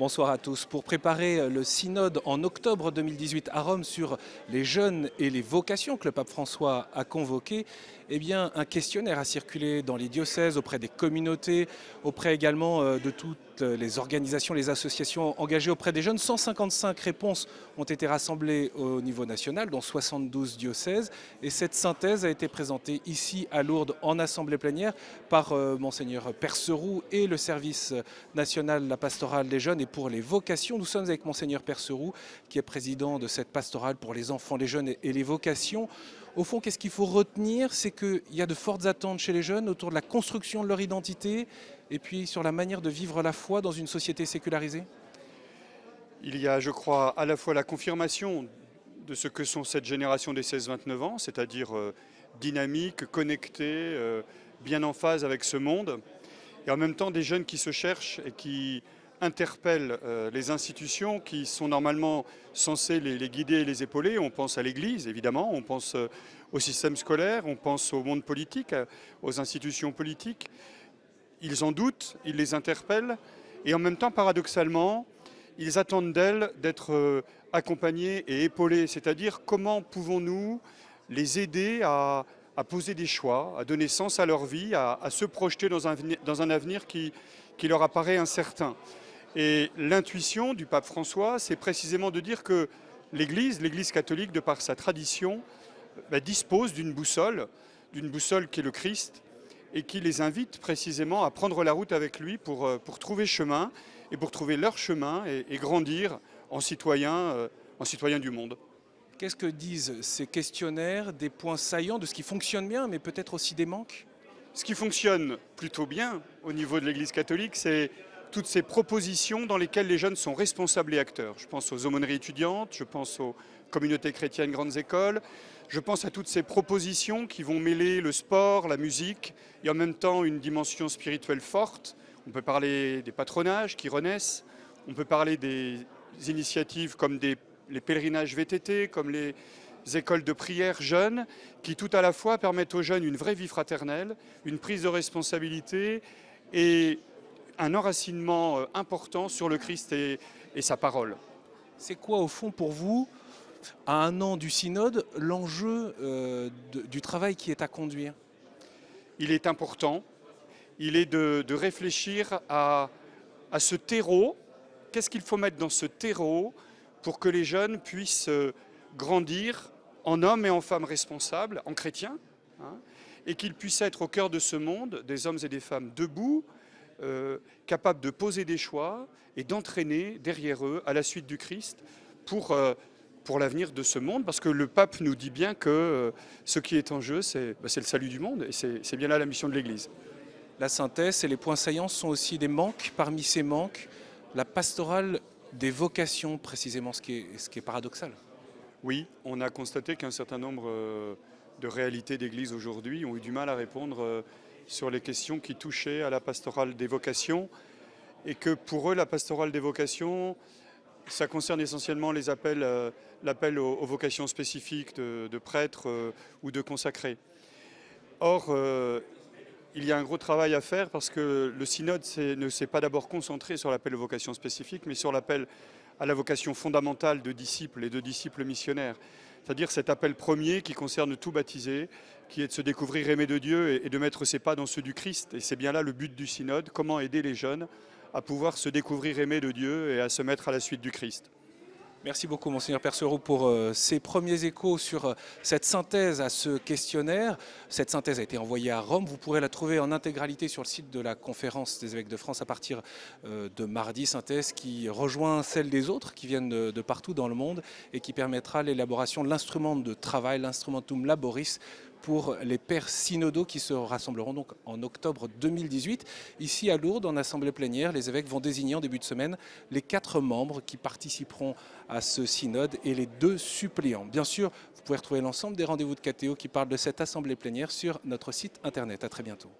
Bonsoir à tous. Pour préparer le synode en octobre 2018 à Rome sur les jeunes et les vocations que le pape François a convoqué, un questionnaire a circulé dans les diocèses, auprès des communautés, auprès également de toutes les organisations, les associations engagées auprès des jeunes. 155 réponses ont été rassemblées au niveau national, dont 72 diocèses. Et cette synthèse a été présentée ici à Lourdes en assemblée plénière par Monseigneur Perceroux et le service national de la pastorale des jeunes et pour les vocations. Nous sommes avec Monseigneur Perceroux, qui est président de cette pastorale pour les enfants, les jeunes et les vocations. Au fond, qu'est-ce qu'il faut retenir? C'est qu'il y a de fortes attentes chez les jeunes autour de la construction de leur identité et puis sur la manière de vivre la foi dans une société sécularisée. Il y a, je crois, à la fois la confirmation de ce que sont cette génération des 16-29 ans, c'est-à-dire dynamique, connectée, bien en phase avec ce monde, et en même temps des jeunes qui se cherchent et qui interpellent les institutions qui sont normalement censées les guider et les épauler. On pense à l'Église, évidemment, on pense au système scolaire, on pense au monde politique, aux institutions politiques. Ils en doutent, ils les interpellent, et en même temps, paradoxalement, ils attendent d'elles d'être accompagnés et épaulés, c'est-à-dire comment pouvons-nous les aider à poser des choix, à donner sens à leur vie, à se projeter dans un avenir qui leur apparaît incertain. Et l'intuition du pape François, c'est précisément de dire que l'Église catholique, de par sa tradition, dispose d'une boussole qui est le Christ, et qui les invite précisément à prendre la route avec lui pour trouver chemin, et pour trouver leur chemin et grandir en citoyens du monde. Qu'est-ce que disent ces questionnaires, des points saillants de ce qui fonctionne bien, mais peut-être aussi des manques? Ce qui fonctionne plutôt bien au niveau de l'Église catholique, c'est toutes ces propositions dans lesquelles les jeunes sont responsables et acteurs. Je pense aux aumôneries étudiantes, je pense aux communautés chrétiennes grandes écoles, je pense à toutes ces propositions qui vont mêler le sport, la musique et en même temps une dimension spirituelle forte. On peut parler des patronages qui renaissent, on peut parler des initiatives comme les pèlerinages VTT, comme les écoles de prière jeunes, qui tout à la fois permettent aux jeunes une vraie vie fraternelle, une prise de responsabilité et un enracinement important sur le Christ et sa parole. C'est quoi au fond pour vous, à un an du synode, l'enjeu du travail qui est à conduire? Il est important, il est de réfléchir à ce terreau. Qu'est-ce qu'il faut mettre dans ce terreau pour que les jeunes puissent grandir en hommes et en femmes responsables, en chrétiens, et qu'ils puissent être au cœur de ce monde, des hommes et des femmes debout, capables de poser des choix et d'entraîner derrière eux, à la suite du Christ, pour l'avenir de ce monde, parce que le pape nous dit bien que ce qui est en jeu, c'est le salut du monde, et c'est bien là la mission de l'Église. La synthèse et les points saillants sont aussi des manques. Parmi ces manques, la pastorale des vocations, précisément, ce qui est paradoxal. Oui, on a constaté qu'un certain nombre de réalités d'Église aujourd'hui ont eu du mal à répondre sur les questions qui touchaient à la pastorale des vocations, et que pour eux, la pastorale des vocations, ça concerne essentiellement l'appel aux vocations spécifiques de prêtres ou de consacrés. Or, il y a un gros travail à faire parce que le synode ne s'est pas d'abord concentré sur l'appel aux vocations spécifiques, mais sur l'appel à la vocation fondamentale de disciples et de disciples missionnaires. C'est-à-dire cet appel premier qui concerne tout baptisé, qui est de se découvrir aimé de Dieu et de mettre ses pas dans ceux du Christ. Et c'est bien là le but du synode, comment aider les jeunes à pouvoir se découvrir aimé de Dieu et à se mettre à la suite du Christ. Merci beaucoup, Monseigneur Perceroux, pour ces premiers échos sur cette synthèse à ce questionnaire. Cette synthèse a été envoyée à Rome. Vous pourrez la trouver en intégralité sur le site de la Conférence des évêques de France à partir de mardi. Synthèse qui rejoint celle des autres qui viennent de partout dans le monde et qui permettra l'élaboration de l'instrument de travail, l'instrumentum laboris, pour les pères synodaux qui se rassembleront donc en octobre 2018. Ici à Lourdes, en assemblée plénière, les évêques vont désigner en début de semaine les 4 membres qui participeront à ce synode et les 2 suppléants. Bien sûr, vous pouvez retrouver l'ensemble des rendez-vous de KTO qui parlent de cette assemblée plénière sur notre site internet. À très bientôt.